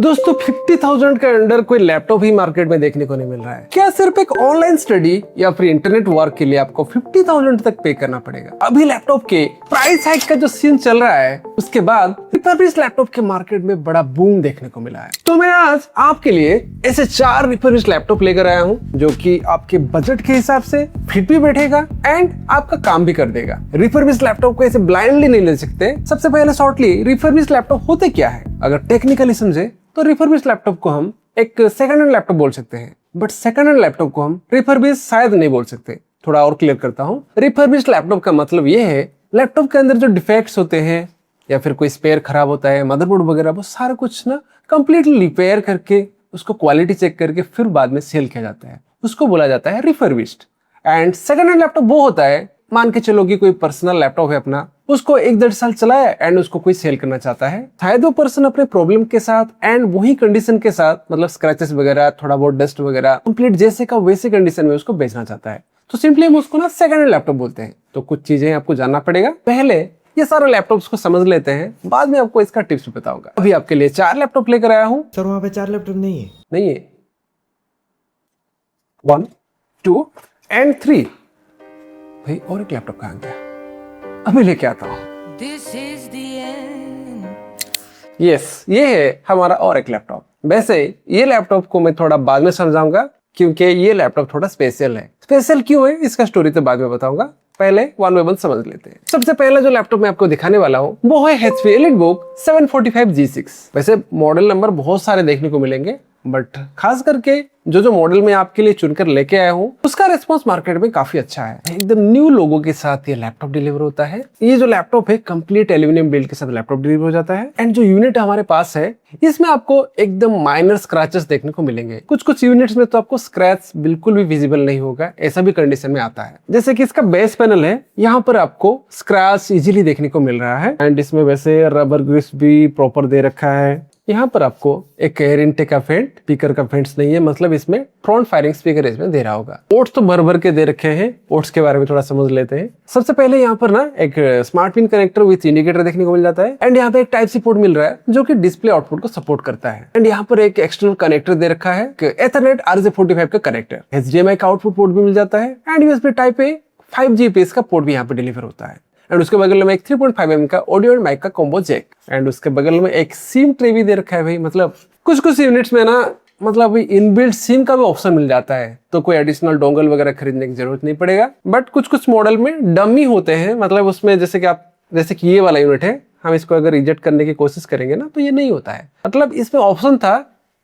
दोस्तों 50,000 के अंडर कोई लैपटॉप ही मार्केट में देखने को नहीं मिल रहा है। क्या सिर्फ एक ऑनलाइन स्टडी या फिर इंटरनेट वर्क के लिए आपको 50,000 तक पे करना पड़ेगा? अभी लैपटॉप के प्राइस हाइक का जो सीन चल रहा है उसके बाद रिफर्बिश्ड लैपटॉप के मार्केट में बड़ा बूम देखने को मिला है। तो मैं आज आपके लिए ऐसे 4 रिफर्बिश्ड लैपटॉप लेकर आया हूँ जो कि आपके बजट के हिसाब से फिट भी बैठेगा एंड आपका काम भी कर देगा। रिफर्बिश्ड लैपटॉप को ऐसे ब्लाइंडली नहीं ले सकते। सबसे पहले शॉर्टली रिफर्बिश्ड लैपटॉप होते क्या है? अगर टेक्निकली समझे तो रिफर्बिश्ड लैपटॉप को हम एक सेकंड हैंड लैपटॉप बोल सकते हैं, बट सेकंड हैंड लैपटॉप को हम रिफर्बिश्ड शायद नहीं बोल सकते। थोड़ा और क्लियर करता हूँ। रिफर्बिश्ड लैपटॉप का मतलब ये है लैपटॉप के अंदर जो डिफेक्ट्स होते हैं या फिर कोई स्पेयर खराब होता है, मदरबोर्ड वगैरह, वो सारा कुछ ना कंप्लीटली रिपेयर करके उसको क्वालिटी चेक करके फिर बाद में सेल किया जाता है, उसको बोला जाता है refurbished. And second hand laptop वो होता है, मान के चलो कि कोई पर्सनल लैपटॉप है अपना, उसको 1-1.5 साल चलाया एंड उसको कोई सेल करना चाहता है। शायद वो पर्सन अपने प्रॉब्लम के साथ एंड वही कंडीशन के साथ, मतलब स्क्रैचेस वगैरह, थोड़ा बहुत डस्ट वगैरह, कंप्लीट जैसे का वैसे कंडीशन में उसको बेचना चाहता है। तो सिंपली हम उसको ना सेकंड हैंड लैपटॉप बोलते हैं। तो कुछ चीजें आपको जानना पड़ेगा। पहले ये सारे लैपटॉप्स को समझ लेते हैं, बाद में आपको इसका टिप्स भी बताऊंगा। अभी आपके लिए 4 लैपटॉप लेकर आया हूँ। सर वहाँ पे 4 लैपटॉप नहीं है? नहीं है। 1, 2 एंड 3। भाई और एक लैपटॉप कहाँ गया? अभी लेके आता हूँ। यस, ये है हमारा और एक लैपटॉप। वैसे ये लैपटॉप को मैं थोड़ा बाद में समझाऊंगा क्योंकि ये लैपटॉप थोड़ा स्पेशल है। स्पेशल क्यों है इसका स्टोरी तो बाद में बताऊंगा, पहले वन बाय वन समझ लेते हैं। सबसे पहले जो लैपटॉप मैं आपको दिखाने वाला हूँ वो है HP EliteBook 745G6। वैसे मॉडल नंबर बहुत सारे देखने को मिलेंगे, बट खास करके जो मॉडल मैं आपके लिए चुनकर लेके आया हूँ उसका रिस्पांस मार्केट में काफी अच्छा है। एकदम न्यू लोगो के साथ ये लैपटॉप डिलीवर होता है। ये जो लैपटॉप है कंप्लीट एल्यूमिनियम बिल्ड के साथ लैपटॉप डिलीवर हो जाता है। एंड जो यूनिट हमारे पास है इसमें आपको एकदम माइनर स्क्रैचेस देखने को मिलेंगे। कुछ यूनिट्स में तो आपको स्क्रैच बिल्कुल भी विजिबल नहीं होगा, ऐसा भी कंडीशन में आता है। जैसे कि इसका बेस पैनल है, यहाँ पर आपको स्क्रैच इजीली देखने को मिल रहा है। एंड इसमें वैसे रबर ग्रिप्स भी प्रॉपर दे रखा है। यहाँ पर आपको एक एयर इनटेक का वेंट, स्पीकर का वेंट्स नहीं है, मतलब इसमें फ्रंट फायरिंग स्पीकर इसमें दे रहा होगा। पोर्ट्स तो भर भर के दे रखे हैं। पोर्ट्स के बारे में थोड़ा समझ लेते हैं। सबसे पहले यहाँ पर ना एक smart pin connector with indicator देखने को मिल जाता है। एंड यहाँ पे एक टाइप सी पोर्ट मिल रहा है जो कि डिस्प्ले आउटपुट को सपोर्ट करता है। एंड यहाँ पर एक एक्सटर्नल कनेक्टर दे रखा है, एथरनेट RJ45 का कनेक्टर। HDMI का आउटपुट पोर्ट भी मिल जाता है। And USB type A 5 Gbps का पोर्ट भी यहाँ पे डिलीवर होता है। एंड उसके बगल में एक 3.5 mm का ऑडियो एंड माइक का कॉम्बो जैक। एंड उसके बगल में एक सिम ट्रे भी दे रखा है। भाई मतलब कुछ यूनिट्स में ना मतलब इनबिल्ट सिम का भी ऑप्शन मिल जाता है, तो कोई एडिशनल डोंगल वगैरह खरीदने की जरूरत नहीं पड़ेगा। बट कुछ मॉडल में डमी होते हैं, मतलब उसमें जैसे कि ये वाला यूनिट है, हम इसको अगर रिजेक्ट करने की कोशिश करेंगे ना तो ये नहीं होता है। मतलब इसमें ऑप्शन था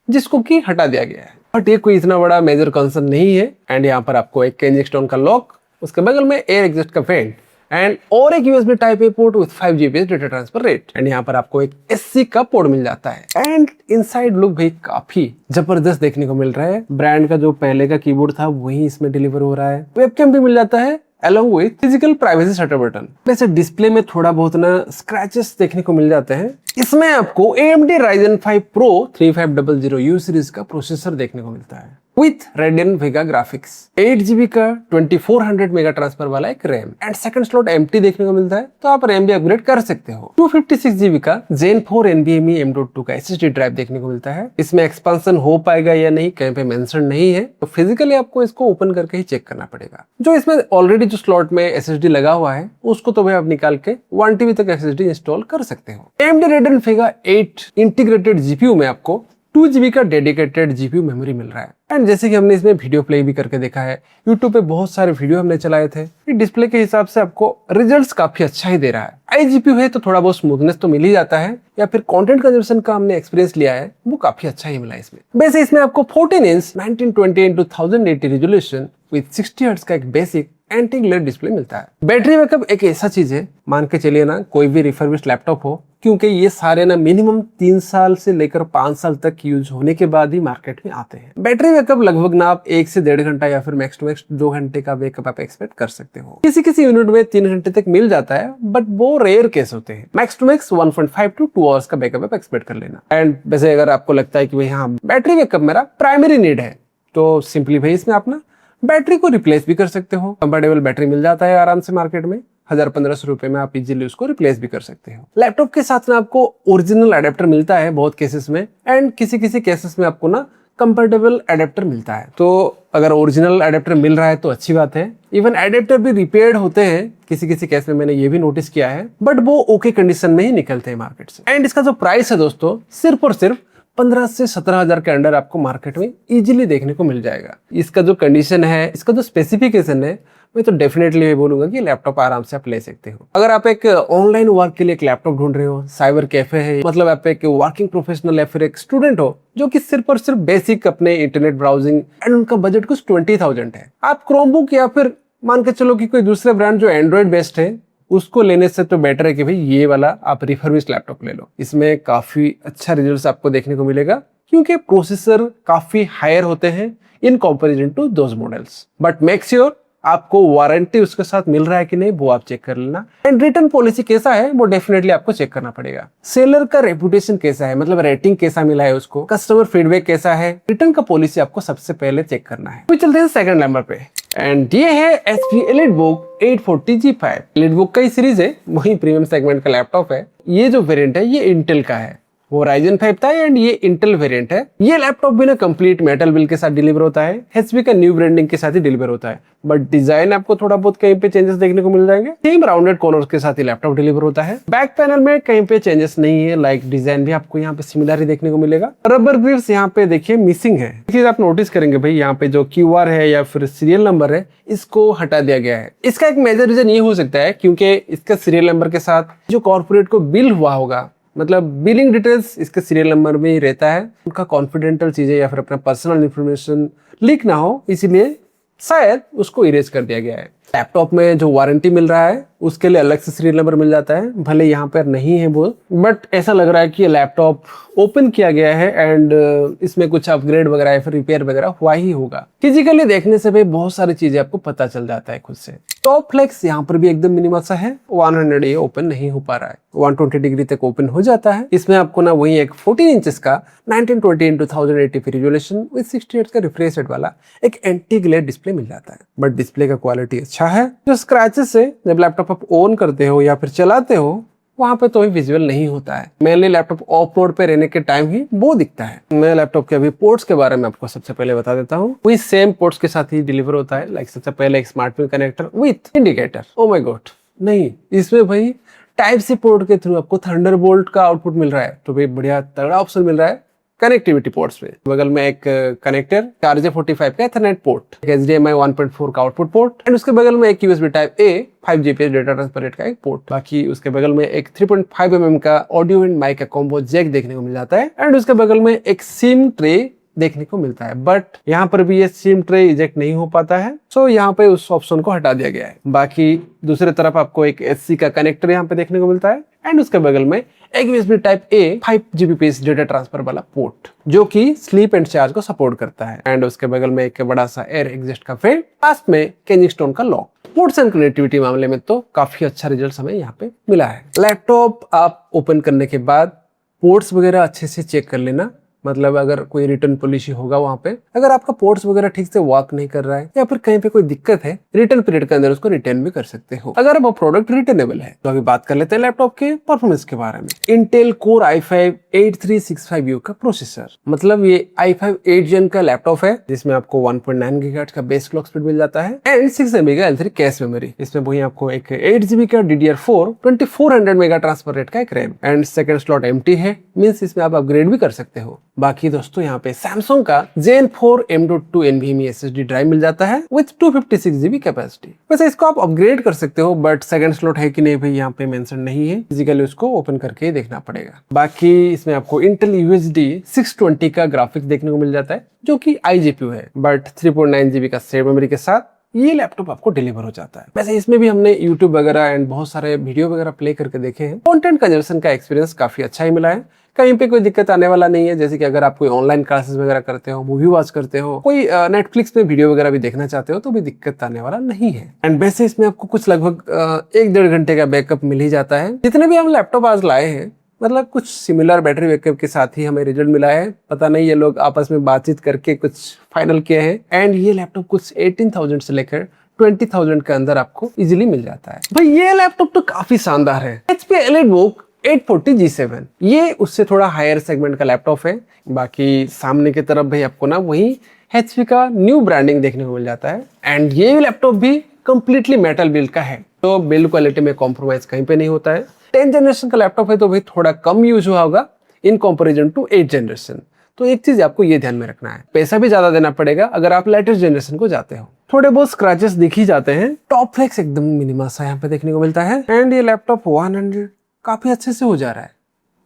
जिसको कि हटा दिया गया है, बट ये कोई इतना बड़ा मेजर कंसर्न नहीं है। एंड यहाँ पर आपको एक केंजिंगटन का लॉक, उसके बगल में एयर एग्जिट का वेंट एंड और एक USB type A port with 5 Gbps data transfer rate. And यहाँ पर आपको एक SC का पोर्ट मिल जाता है। एंड इनसाइड लुक भाई काफी जबरदस्त देखने को मिल रहा है। ब्रांड का जो पहले का कीबोर्ड था वही इसमें डिलीवर हो रहा है। वेबकैम भी मिल जाता है along with physical privacy shutter button. वैसे डिस्प्ले में थोड़ा बहुत ना स्क्रैचेस देखने को मिल जाते हैं। इसमें आपको AMD Ryzen 5 Pro 3500U series का प्रोसेसर देखने को मिलता है with Radeon Vega graphics. 8 GB का 2400 मेगा ट्रांसफर वाला एक RAM and second slot empty देखने को मिलता है, तो आप रैम भी अपग्रेड कर सकते हो। 256 GB का Zen 4 NVMe M.2 का SSD ड्राइव देखने को मिलता है। इसमें एक्सपांशन हो पाएगा या नहीं कहीं पे मेंशन नहीं है, तो फिजिकली आपको इसको ओपन करके ही चेक करना पड़ेगा। जो इसमें ऑलरेडी जो स्लॉट में SSD लगा हुआ है उसको तो भाई आप निकाल के 1 TB तक SSD इंस्टॉल कर सकते हो। AMD Radeon Vega 8 integrated GPU में आपको 2 GB का डेडिकेटेड GPU मेमोरी मिल रहा है। एंड जैसे कि हमने इसमें वीडियो प्ले भी करके देखा है, YouTube पे बहुत सारे वीडियो हमने चलाए थे, डिस्प्ले के हिसाब से आपको रिजल्ट्स काफी अच्छा ही दे रहा है। iGPU है तो थोड़ा बहुत स्मूथनेस तो मिल ही जाता है, या फिर कंटेंट कंजम्पशन का हमने एक्सपीरियंस लिया है वो काफी अच्छा ही मिला इसमें। वैसे इसमें आपको 14 inch 1920x1080 resolution with 60 hertz का एक बेसिक एंटी ग्लेयर डिस्प्ले मिलता है। बैटरी बैकअप एक ऐसा चीज है, मान के चलिए ना कोई भी रिफर्बिश्ड लैपटॉप हो, क्योंकि ये सारे ना मिनिमम 3 साल से लेकर 5 साल तक यूज होने के बाद ही मार्केट में आते हैं। बैटरी बैकअप लगभग ना आप 1 से 1.5 घंटा या फिर मैक्स टू मैक्स 2 घंटे का बैकअप आप एक्सपेक्ट कर सकते हो। किसी यूनिट में 3 घंटे तक मिल जाता है, बट वो रेयर केस होते हैं। Max to max 1.5 to 2 hours का बैकअप आप एक्सपेक्ट कर लेना। एंड वैसे अगर आपको लगता है कि भाई हाँ बैटरी बैकअप मेरा प्राइमरी नीड है, तो सिंपली भाई इसमें आप ना बैटरी को रिप्लेस भी कर सकते हो। कंफर्टेबल बैटरी मिल जाता है आराम से मार्केट में। 1000-1500 रुपए में आप इजीली उसको रिप्लेस भी कर सकते हो। लैपटॉप के साथ में आपको ओरिजिनल अडेप्टर मिलता है बहुत केसेस में, एंड किसी किसी केसेस में आपको ना कंपेटेबल अडेप्टर मिलता है। तो अगर ओरिजिनल अडेप्टर मिल रहा है तो अच्छी बात है। इवन अडेप्टर भी रिपेयर्ड होते हैं किसी किसी केस में, मैंने ये भी नोटिस किया है, बट वो ओके कंडीशन में ही निकलते हैं मार्केट से। एंड इसका जो प्राइस है दोस्तों, सिर्फ और सिर्फ 15 से 17 हजार के अंडर आपको मार्केट में इजीली देखने को मिल जाएगा। इसका जो कंडीशन है, इसका जो स्पेसिफिकेशन है, मैं तो डेफिनेटली बोलूंगा कि लैपटॉप आराम से आप ले सकते हो। अगर आप एक ऑनलाइन वर्क के लिए एक लैपटॉप ढूंढ रहे हो, साइबर कैफे है, मतलब आप एक वर्किंग प्रोफेशनल या फिर एक स्टूडेंट हो जो कि सिर्फ और सिर्फ बेसिक अपने इंटरनेट ब्राउजिंग, एंड उनका बजट कुछ 20,000 है, आप क्रोमबुक या फिर मान के चलो कि कोई दूसरे ब्रांड जो एंड्रॉइड बेस्ड है उसको लेने से तो बेटर है कि भाई ये वाला आप रिफर्बिश्ड लैपटॉप ले लो। इसमें काफी अच्छा रिजल्ट आपको देखने को मिलेगा क्योंकि प्रोसेसर काफी हायर होते हैं in comparison to those models. But make sure आपको वारंटी उसके साथ मिल रहा है कि नहीं वो आप चेक कर लेना। एंड रिटर्न पॉलिसी कैसा है वो डेफिनेटली आपको चेक करना पड़ेगा। सेलर का रेपुटेशन कैसा है, मतलब रेटिंग कैसा मिला है उसको, कस्टमर फीडबैक कैसा है, रिटर्न का पॉलिसी आपको सबसे पहले चेक करना है। तो चलते हैं सेकंड नंबर पे, एंड ये है HP EliteBook 840G5। EliteBook का ही सीरीज है, वही प्रीमियम सेगमेंट का लैपटॉप है। ये जो वेरिएंट है ये इंटेल का है, वो Ryzen 5 था एंड ये इंटेल वेरिएंट है। ये लैपटॉप भी ना कंप्लीट मेटल बिल के साथ डिलीवर होता है, HP का न्यू ब्रांडिंग के साथ ही डिलीवर होता है, बट डिजाइन आपको थोड़ा बहुत कहीं पे चेंजेस देखने को मिल जाएंगे। सेम राउंडेड कॉर्नर्स के साथ ही लैपटॉप डिलीवर होता है। बैक पैनल में कहीं पे चेंजेस नहीं है, लाइक डिजाइन भी आपको यहाँ पे सिमिलर ही देखने को मिलेगा। रबर ग्रिप्स यहाँ पे देखिए मिसिंग है, चीज आप नोटिस करेंगे भाई, यहाँ पे जो QR है या फिर सीरियल नंबर है इसको हटा दिया गया है। इसका एक मेजर रीजन ये हो सकता है क्योंकि इसका सीरियल नंबर के साथ जो कॉर्पोरेट को बिल हुआ होगा, मतलब बिलिंग डिटेल्स इसके सीरियल नंबर में ही रहता है, उनका कॉन्फिडेंशियल चीजें या फिर अपना पर्सनल इंफॉर्मेशन लीक ना हो, इसीलिए शायद उसको इरेज कर दिया गया है। लैपटॉप में जो वारंटी मिल रहा है उसके लिए अलग से सीरियल नंबर मिल जाता है, भले यहाँ पर नहीं है वो, बट ऐसा लग रहा है कि ये लैपटॉप ओपन किया गया है एंड इसमें कुछ अपग्रेड वगैरह या फिर रिपेयर वगैरह हुआ ही होगा। फिजिकली देखने से भी बहुत सारी चीजें आपको पता चल जाता है खुद से। टॉप फ्लेक्स यहाँ पर भी एकदम मिनिमल सा है, 100 ये ओपन नहीं हो पा रहा है, 120 डिग्री तक ओपन हो जाता है। इसमें आपको ना वही एक 14 इंचेस का 1920x1080p रिजोल्यूशन विद 60 हर्ट्ज का रिफ्रेश रेट वाला एक एंटी ग्लेयर डिस्प्ले मिल जाता है, बट डिस्प्ले का क्वालिटी अच्छा है। जो स्क्रैचेस से जब लैपटॉप आप ऑन करते हो या फिर चलाते हो वहां पे तो विजुअल नहीं होता है, मेनली लैपटॉप ऑफ रोड पे रहने के टाइम ही वो दिखता है। मैं लैपटॉप के अभी पोर्ट्स के बारे में आपको सबसे पहले बता देता हूँ, वही सेम पोर्ट्स के साथ ही डिलीवर होता है। लाइक सबसे पहले एक smart pin connector with indicator. Oh my God, नहीं, इसमें भाई टाइप सी पोर्ट के थ्रू आपको थंडरबोल्ट का आउटपुट मिल रहा है, तो भाई बढ़िया तगड़ा ऑप्शन मिल रहा है कनेक्टिविटी पोर्ट्स में। बगल में एक कनेक्टर RJ45 का एथरनेट पोर्ट, HDMI 1.4 का आउटपुट पोर्ट, एंड उसके बगल में एक USB Type-A 5 Gbps data transfer rate का एक पोर्ट। बाकी उसके बगल में एक 3.5 mm का ऑडियो एंड माइक का कॉम्बो जैक देखने को मिल जाता है, एंड उसके बगल में एक सिम ट्रे देखने को मिलता है, बट यहाँ पर भी ये सिम ट्रे इजेक्ट नहीं हो पाता है, सो यहाँ पे उस ऑप्शन को हटा दिया गया है। बाकी दूसरी तरफ आपको एक SC का कनेक्टर यहाँ पे देखने को मिलता है, एंड उसके बगल में एक USB Type-A 5 Gbps data transfer वाला पोर्ट जो कि स्लीप एंड चार्ज को सपोर्ट करता है, एंड उसके बगल में एक बड़ा सा एयर एग्जिस्ट का फेड, पास में केनिंगस्टोन का लॉक। पोर्ट्स एंड कनेक्टिविटी मामले में तो काफी अच्छा रिजल्ट हमें यहाँ पे मिला है। लैपटॉप आप ओपन करने के बाद पोर्ट्स वगैरह अच्छे से चेक कर लेना, मतलब अगर कोई रिटर्न पॉलिसी होगा वहां पे, अगर आपका पोर्ट्स वगैरह ठीक से वर्क नहीं कर रहा है या फिर कहीं पे कोई दिक्कत है, रिटर्न पीरियड के अंदर उसको रिटर्न भी कर सकते हो अगर वो प्रोडक्ट रिटर्नेबल है। तो अभी बात कर लेते हैं लैपटॉप के परफॉर्मेंस के बारे में। इंटेल कोर i5 8365U का प्रोसेसर, मतलब ये i5 8th जेन का लैपटॉप है जिसमें आपको 1.9 GHz का बेस क्लॉक स्पीड मिल जाता है एंड 6 MB का L3 कैश मेमोरी। इसमें वही आपको एक 8 GB का DDR4 2400 मेगा ट्रांसफर रेट का एक RAM, and second slot empty है, मींस इसमें आप अपग्रेड भी कर सकते हो। बाकी दोस्तों यहाँ पे सैमसंग का Zen 4 M.2 NVMe SSD drive मिल जाता है विद 256 GB कैपेसिटी। वैसे इसको आप अपग्रेड कर सकते हो, बट सेकंड स्लॉट है कि नहीं भाई यहाँ पे मेंशन नहीं है, फिजिकली उसको ओपन करके ही देखना पड़ेगा। बाकी इसमें आपको Intel UHD 620 का ग्राफिक्स देखने को मिल जाता है जो कि iGPU है, बट 3.9 GB का शेयर मेमोरी के साथ ये लैपटॉप आपको डिलीवर हो जाता है। वैसे इसमें भी हमने YouTube वगैरह एंड बहुत सारे वीडियो वगैरह प्ले करके देखे हैं, कंटेंट कंजम्पशन का एक्सपीरियंस काफी अच्छा ही मिला है, कहीं पे कोई दिक्कत आने वाला नहीं है। जैसे कि अगर आप कोई ऑनलाइन क्लासेस वगैरह करते हो, मूवी वॉच करते हो, कोई नेटफ्लिक्स में वीडियो वगैरह भी देखना चाहते हो तो भी दिक्कत आने वाला नहीं है। एंड वैसे इसमें आपको कुछ लगभग 1-1.5 घंटे का बैकअप मिल ही जाता है। जितने भी हम लैपटॉप आज लाए हैं, मतलब कुछ सिमिलर बैटरी बैकअप के साथ ही हमें रिजल्ट मिला है। पता नहीं ये लोग आपस में बातचीत करके कुछ फाइनल किए हैं, एंड ये लैपटॉप कुछ 18,000 से लेकर 20,000 के अंदर आपको इजीली मिल जाता है। भाई ये लैपटॉप तो काफी शानदार है। HP EliteBook 840G7 ये उससे थोड़ा हायर सेगमेंट का लैपटॉप है। बाकी सामने की तरफ भाई आपको ना वही HP का न्यू ब्रांडिंग देखने को मिल जाता है। एंड ये लैपटॉप भी कंप्लीटली मेटल बिल्ड का है, तो बिल्ड क्वालिटी में कॉम्प्रोमाइज कहीं पे नहीं होता है। 10th जनरेशन का लैपटॉप है तो भाई थोड़ा कम यूज हुआ होगा इन कंपैरिजन टू 8th जनरेशन। तो एक चीज आपको ये ध्यान में रखना है, पैसा भी ज्यादा देना पड़ेगा अगर आप लेटेस्ट जनरेशन को जाते हो। थोड़े बहुत स्क्रैचेस दिख ही जाते हैं। टॉप फ्लेक्स एकदम मिनिमम सा यहाँ पे देखने को मिलता है। एंड ये लैपटॉप 100 काफी अच्छे से हो जा रहा है,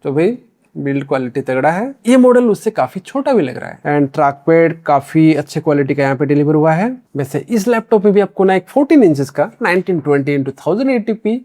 तो भाई बिल्ड क्वालिटी तगड़ा है। ये मॉडल उससे काफी छोटा भी लग रहा है। एंड ट्रैक पैड काफी अच्छे क्वालिटी का यहाँ पे डिलीवर हुआ है। वैसे इस लैपटॉप में भी आपको ना एक 14 इंचेस का 1920x1080p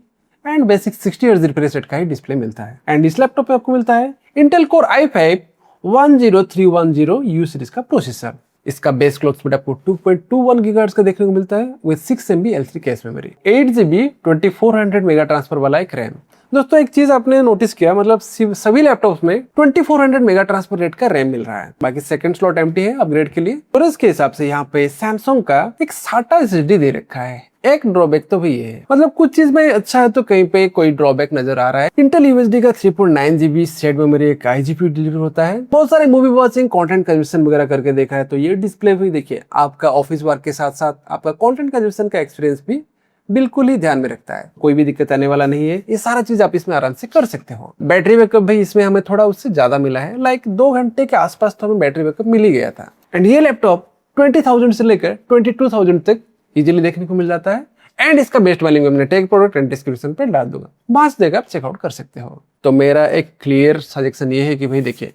and basic 60 hertz refresh rate का ही डिस्प्ले मिलता है। एंड इस लैपटॉप पे आपको मिलता है Intel core i5 10310U series का प्रोसेसर। इसका बेस क्लॉक स्पीड आपको 2.21 गीगाहर्ट्ज का देखने को मिलता है with 6 MB L3 cache memory, 8 GB 2400 mega transfer वाला एक रैम। दोस्तों एक चीज आपने नोटिस किया, मतलब सभी लैपटॉप्स में 2400 मेगा ट्रांसफर रेट का रैम मिल रहा है। बाकी सेकंड स्लॉट एम्प्टी है अपग्रेड के लिए। और इसके हिसाब से यहाँ पे सैमसंग का एक SATA SSD दे रखा है। एक ड्रॉबैक तो भी ये है, मतलब कुछ चीज में अच्छा है तो कहीं पे कोई ड्रॉबैक नजर आ रहा है। इंटेल यूएसडी का 3.9 GB शेयर्ड मेमोरी एक IGPU डिलीवर होता है। बहुत सारे मूवी वॉचिंग, कंटेंट कंज्यूमशन वगैरह करके देखा है तो ये डिस्प्ले भी देखिए आपका ऑफिस वर्क के साथ साथ आपका कंटेंट कंज्यूमशन का एक्सपीरियंस भी बिल्कुल ही ध्यान में रखता है। कोई भी दिक्कत आने वाला नहीं है। ये सारा चीज आप इसमें आराम से कर सकते हो। बैटरी बैकअप भाई इसमें हमें थोड़ा उससे ज्यादा मिला है, लाइक 2 घंटे के आसपास तो हमें बैटरी बैकअप मिल ही गया था। एंड ये लैपटॉप 20,000 से लेकर 22,000 तक इजीली देखने को मिल जाता है। एंड इसका बेस्ट वैल्यू में हमने टेक प्रोडक्ट एंड डिस्क्रिप्शन पे डाल दूंगा, मास देकर आप चेकआउट कर सकते हो। तो मेरा एक क्लियर सजेशन ये है कि भाई देखिए,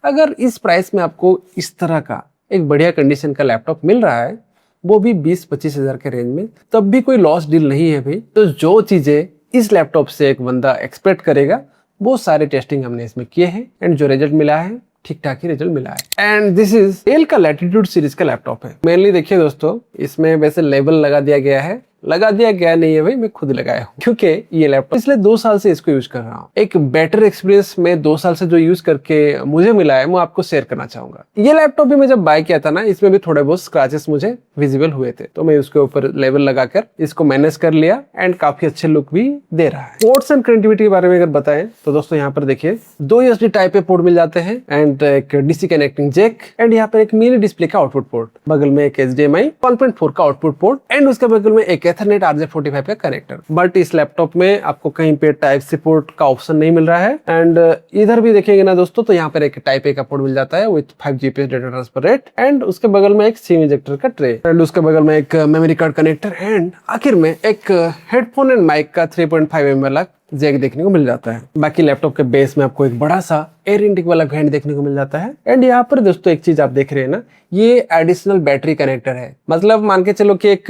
अगर इस प्राइस में आपको इस तरह का एक बढ़िया कंडीशन का लैपटॉप मिल रहा है, वो भी 20-25 हजार के रेंज में, तब भी कोई लॉस डील नहीं है भाई। तो जो चीजें इस लैपटॉप से एक बंदा एक्सपेक्ट करेगा वो सारे टेस्टिंग हमने इसमें किए हैं। एंड जो रिजल्ट मिला है ठीक ठाक ही रिजल्ट मिला है। एंड दिस इज डेल का लैटिट्यूड सीरीज का लैपटॉप है। मेनली देखिए दोस्तों, इसमें वैसे लेबल लगा दिया गया है, लगा दिया गया नहीं है भाई, मैं खुद लगाया हूँ क्योंकि ये लैपटॉप पिछले 2 साल से इसको यूज कर रहा हूँ। एक बेटर एक्सपीरियंस में 2 साल से जो यूज करके मुझे मिला है वो आपको शेयर करना चाहूंगा। ये लैपटॉप भी मैं जब बाय किया था ना, इसमें भी थोड़े बहुत स्क्रैचेस मुझे विजिबल हुए थे, तो मैं उसके ऊपर लेवल लगाकर इसको मैनेज कर लिया। एंड काफी अच्छे लुक भी दे रहा है। पोर्ट्स एंड कनेक्टिविटी के बारे में अगर बताएं तो दोस्तों यहाँ पर देखिए 2 USB टाइप ए पोर्ट मिल जाते हैं एंड एक DC कनेक्टिंग जैक एंड यहाँ पर एक मिनी डिस्प्ले का आउटपुट पोर्ट, बगल में एक HDMI 1.4 का आउटपुट पोर्ट एंड उसके बगल में एक एथरनेट RJ45 का कनेक्टर। बट इस लैपटॉप में आपको कहीं पे टाइप सी पोर्ट का ऑप्शन नहीं मिल रहा है। एंड इधर भी देखेंगे ना दोस्तों, तो यहाँ पर एक टाइप ए का पोर्ट मिल जाता है with 5 GPS data transfer rate and उसके बगल में एक सिम इंजेक्टर का ट्रे एंड उसके बगल में एक मेमोरी कार्ड कनेक्टर एंड आखिर में एक हेडफोन एंड माइक का 3.5 mm वाला जैक देखने को मिल जाता है। बाकी लैपटॉप के बेस में आपको एक बड़ा सा एयर इनटेक वाला वेंट देखने को मिल जाता है। एंड यहाँ पर दोस्तों एक चीज आप देख रहे हैं ना, ये एडिशनल बैटरी कनेक्टर है। मतलब मान के चलो कि एक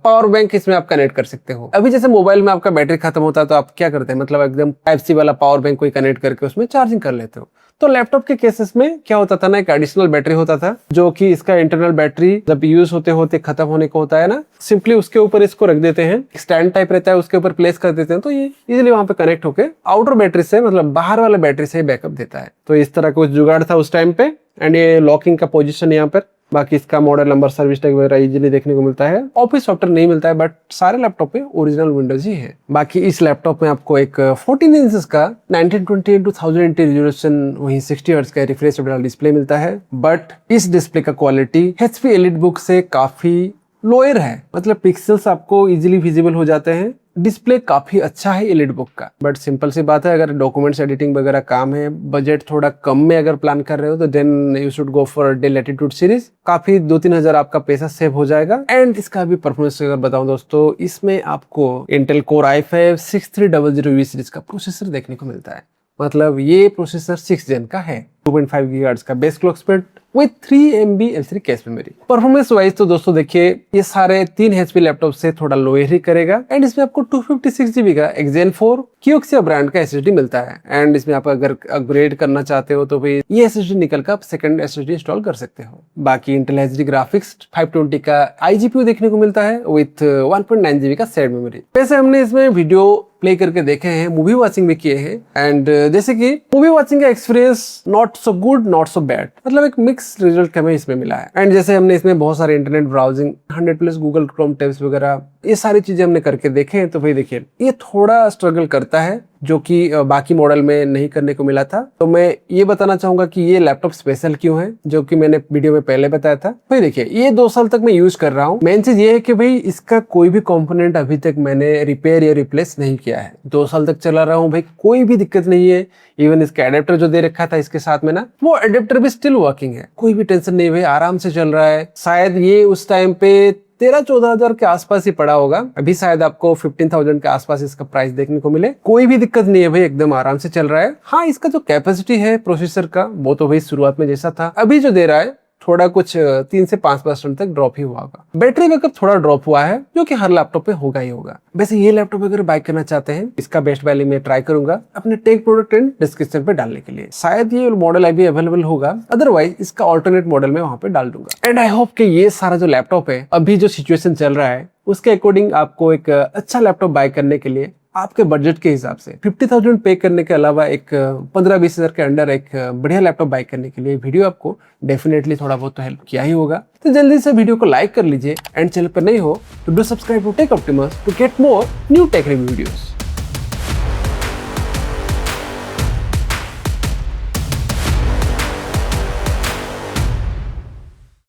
पावर बैंक इसमें आप कनेक्ट कर सकते हो। अभी जैसे मोबाइल में आपका बैटरी खत्म होता है तो आप क्या करते हैं, मतलब एकदम टाइप सी वाला पावर बैंक कोई कनेक्ट करके उसमें चार्जिंग कर लेते हो। तो लैपटॉप के केसेस में क्या होता था ना, एक एडिशनल बैटरी होता था जो कि इसका इंटरनल बैटरी जब यूज होते होते खत्म होने को होता है ना, सिंपली उसके ऊपर इसको रख देते हैं, स्टैंड टाइप रहता है उसके ऊपर प्लेस कर देते हैं, तो ये इजीली वहां पे कनेक्ट होके आउटर बैटरी से, मतलब बाहर वाले बैटरी से बैकअप देता है। तो इस तरह कुछ जुगाड़ था उस टाइम पे। एंड ये लॉकिंग का पोजीशन यहाँ पर, बाकी इसका मॉडल नंबर, सर्विस टैग वगैरह इजीली देखने को मिलता है। ऑफिस सॉफ्टवेयर नहीं मिलता है बट सारे लैपटॉप पे ओरिजिनल विंडोज ही है। बाकी इस लैपटॉप में आपको एक 14 इंचेस का 1920x1080 रेजोल्यूशन वही 60 हर्ट्ज का रिफ्रेश रेट वाला डिस्प्ले मिलता है। बट इस डिस्प्ले का क्वालिटी HP EliteBook से काफी लोअर है, मतलब पिक्सल्स आपको इजीली विजिबल हो जाते हैं। डिस्प्ले काफी अच्छा है EliteBook का। बट सिंपल सी बात है, अगर डॉक्यूमेंट्स एडिटिंग वगैरह काम है, बजट थोड़ा कम में अगर प्लान कर रहे हो तो then you should go for Dell Latitude series. काफी 2-3 हजार आपका पैसा सेव हो जाएगा। एंड इसका भी परफॉर्मेंस अगर बताऊं दोस्तों, इसमें आपको Intel Core i5 6300U series का प्रोसेसर देखने को मिलता है। मतलब ये प्रोसेसर 6th जेन का है। 2.5 GHz का base clock speed with 3 MB L3 cache memory. Performance wise तो दोस्तों देखिए, ये सारे 3 HP लैपटॉप से थोड़ा लोअर ही करेगा। एंड इसमें आपको 256 GB का एक Zen 4 Kioxia ब्रांड का SSD मिलता है। एंड इसमें आप अगर अपग्रेड करना चाहते हो तो भाई ये SSD निकल कर आप सेकंड SSD इंस्टॉल कर सकते हो। बाकी Intel HD ग्राफिक्स 520 का iGPU देखने को मिलता है विथ 1.9 GB का शेयर्ड मेमोरी। वैसे हमने इसमें वीडियो प्ले करके देखे हैं, मूवी वॉचिंग भी किए हैं। एंड जैसे कि मूवी वॉचिंग का experience not so good not so bad, मतलब एक मिक्स रिजल्ट हमें इसमें मिला है। एंड जैसे हमने इसमें बहुत सारे internet browsing 100+ Google Chrome tabs वगैरह ये सारी चीजें हमने करके देखे हैं। तो भाई देखिए ये थोड़ा स्ट्रगल करता है जो कि बाकी मॉडल में नहीं करने को मिला था। तो मैं ये बताना चाहूंगा कि ये लैपटॉप स्पेशल क्यों है, जो कि मैंने वीडियो में पहले बताया था। भाई देखिए ये 2 साल तक मैं यूज कर रहा हूँ। मेन चीज ये है कि भाई इसका कोई भी कंपोनेंट अभी तक मैंने रिपेयर या रिप्लेस नहीं किया है। 2 साल तक चला रहा हूँ भाई, कोई भी दिक्कत नहीं है। इवन इसका एडेप्टर जो दे रखा था इसके साथ में ना, वो एडेप्टर भी स्टिल वर्किंग है, कोई भी टेंशन नहीं भाई, आराम से चल रहा है। शायद ये उस टाइम पे 13-14 हजार के आसपास ही पड़ा होगा, अभी शायद आपको 15,000 के आसपास इसका प्राइस देखने को मिले। कोई भी दिक्कत नहीं है भाई, एकदम आराम से चल रहा है। हाँ, इसका जो कैपेसिटी है प्रोसेसर का वो तो भाई शुरुआत में जैसा था, अभी जो दे रहा है थोड़ा कुछ 3 से 5% तक ड्रॉप ही हुआ होगा। बैटरी बैकअप थोड़ा ड्रॉप हुआ है, जो कि हर लैपटॉप पे होगा ही होगा। वैसे ये लैपटॉप अगर बाय करना चाहते हैं, इसका बेस्ट वैल्यू में ट्राई करूंगा अपने टेक प्रोडक्ट एंड डिस्क्रिप्शन पे डालने के लिए। शायद ये मॉडल अभी अवेलेबल होगा, अदरवाइज इसका ऑल्टरनेट मॉडल में वहां पे डाल दूंगा। एंड आई होप कि ये सारा जो लैपटॉप है, अभी जो सिचुएशन चल रहा है उसके अकॉर्डिंग आपको एक अच्छा लैपटॉप बाय करने के लिए आपके बजट के हिसाब से 50,000 पे करने के अलावा एक 15-20 हजार के अंडर एक बढ़िया लैपटॉप बाय करने के लिए वीडियो आपको डेफिनेटली थोड़ा बहुत तो हेल्प किया ही होगा। तो जल्दी से वीडियो को लाइक कर लीजिए एंड चैनल पर नहीं हो तो do subscribe to Tech Optimus to get more new tech review videos.